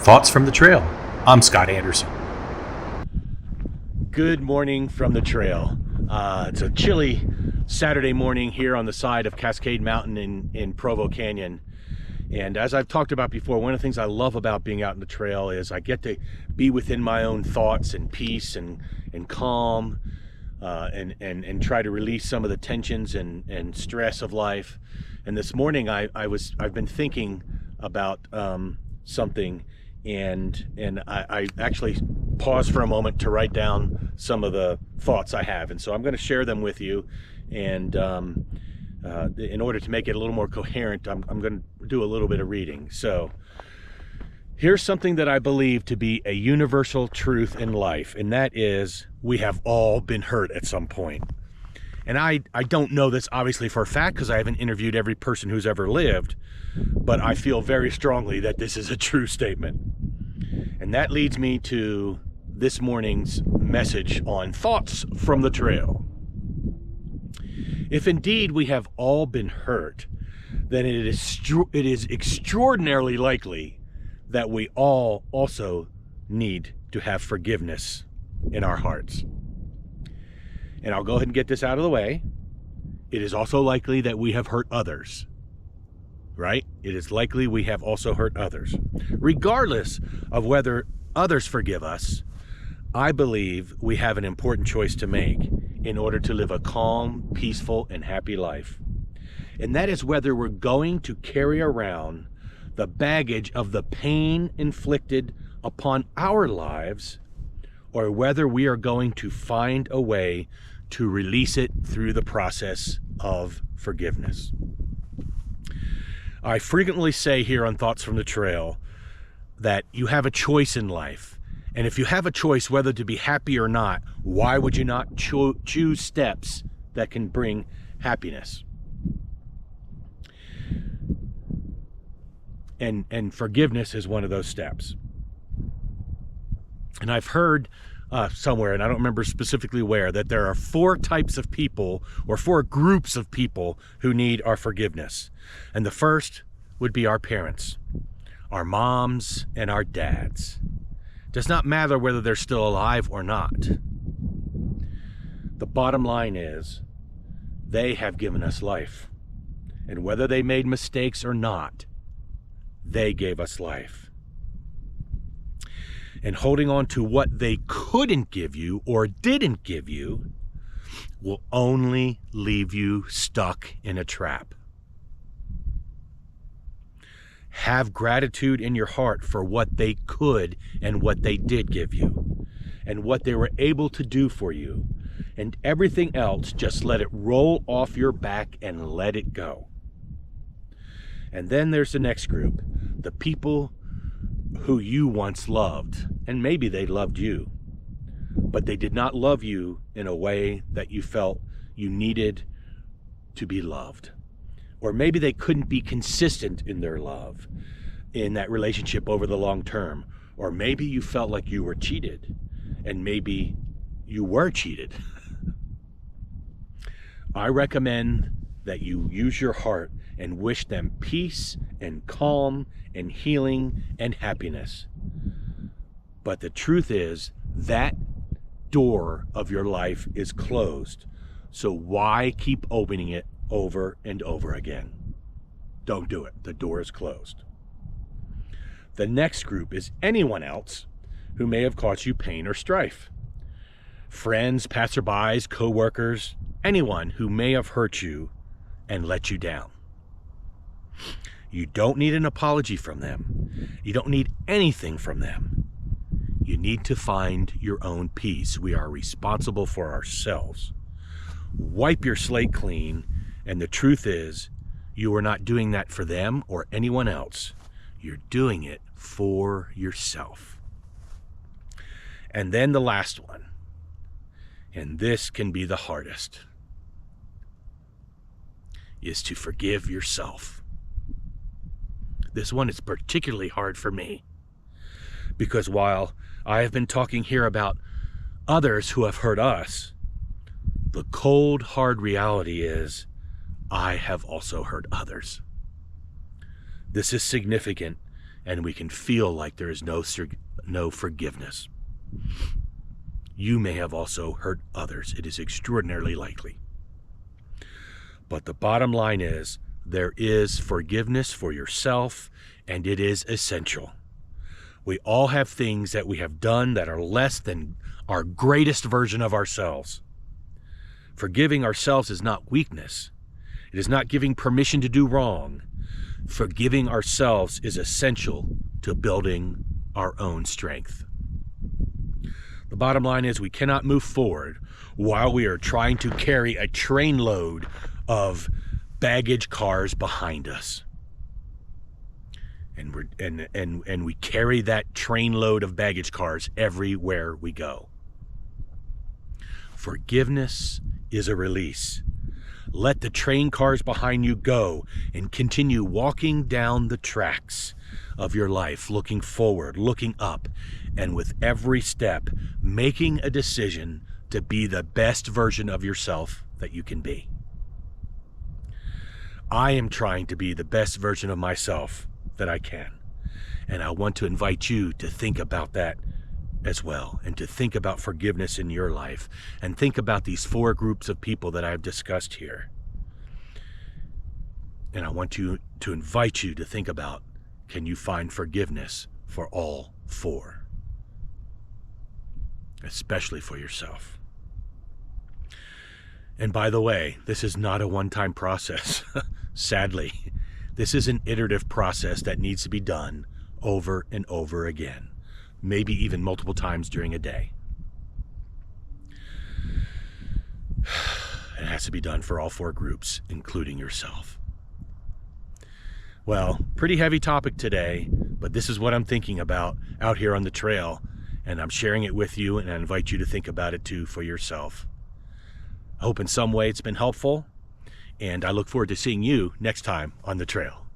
Thoughts from the Trail. I'm Scott Anderson. Good morning from the trail. It's a chilly Saturday morning here on the side of Cascade Mountain in Provo Canyon. And as I've talked about before, one of the things I love about being out in the trail is I get to be within my own thoughts and peace and calm and try to release some of the tensions and stress of life. And this morning I've been thinking about something, and I actually paused for a moment to write down some of the thoughts I have, and so I'm going to share them with you. And in order to make it a little more coherent, I'm going to do a little bit of reading. So here's something that I believe to be a universal truth in life, and that is we have all been hurt at some point. And I don't know this obviously for a fact because I haven't interviewed every person who's ever lived, but I feel very strongly that this is a true statement. And that leads me to this morning's message on Thoughts from the Trail. If indeed we have all been hurt, then it is extraordinarily likely that we all also need to have forgiveness in our hearts. And I'll go ahead and get this out of the way. It is also likely that we have hurt others, right? It is likely we have also hurt others. Regardless of whether others forgive us, I believe we have an important choice to make in order to live a calm, peaceful, and happy life. And that is whether we're going to carry around the baggage of the pain inflicted upon our lives, or whether we are going to find a way to release it through the process of forgiveness. I frequently say here on Thoughts from the Trail that you have a choice in life. And if you have a choice whether to be happy or not, why would you not choose steps that can bring happiness? And forgiveness is one of those steps. And I've heard somewhere, and I don't remember specifically where, that there are 4 types of people or 4 groups of people who need our forgiveness. And the first would be our parents, our moms and our dads. Does not matter whether they're still alive or not. The bottom line is they have given us life. And whether they made mistakes or not, they gave us life. And holding on to what they couldn't give you or didn't give you will only leave you stuck in a trap. Have gratitude in your heart for what they could and what they did give you and what they were able to do for you. And everything else, just let it roll off your back and let it go. And then there's the next group, the people who you once loved, and maybe they loved you, but they did not love you in a way that you felt you needed to be loved. Or maybe they couldn't be consistent in their love in that relationship over the long term. Or maybe you felt like you were cheated, and maybe you were cheated. I recommend that you use your heart and wish them peace and calm and healing and happiness. But the truth is that door of your life is closed. So why keep opening it over and over again? Don't do it. The door is closed. The next group is anyone else who may have caused you pain or strife. Friends, passerbys, co-workers, anyone who may have hurt you and let you down. You don't need an apology from them. You don't need anything from them. You need to find your own peace. We are responsible for ourselves. Wipe your slate clean, and the truth is, you are not doing that for them or anyone else. You're doing it for yourself. And then the last one, and this can be the hardest, is to forgive yourself. This one is particularly hard for me because while I have been talking here about others who have hurt us, the cold, hard reality is I have also hurt others. This is significant and we can feel like there is no forgiveness. You may have also hurt others. It is extraordinarily likely. But the bottom line is, there is forgiveness for yourself, and it is essential. We all have things that we have done that are less than our greatest version of ourselves. Forgiving ourselves is not weakness. It is not giving permission to do wrong. Forgiving ourselves is essential to building our own strength. The bottom line is, we cannot move forward while we are trying to carry a trainload of baggage cars behind us. And we carry that trainload of baggage cars everywhere we go. Forgiveness is a release. Let the train cars behind you go and continue walking down the tracks of your life, looking forward, looking up, and with every step, making a decision to be the best version of yourself that you can be. I am trying to be the best version of myself that I can. And I want to invite you to think about that as well, and to think about forgiveness in your life, and think about these 4 groups of people that I've discussed here. And I want to invite you to think about, can you find forgiveness for all 4? Especially for yourself. And by the way, this is not a one-time process. Sadly, this is an iterative process that needs to be done over and over again, maybe even multiple times during a day. It has to be done for all 4 groups, including yourself. Well, pretty heavy topic today, but this is what I'm thinking about out here on the trail, and I'm sharing it with you, and I invite you to think about it too for yourself. I hope in some way it's been helpful, and I look forward to seeing you next time on the trail.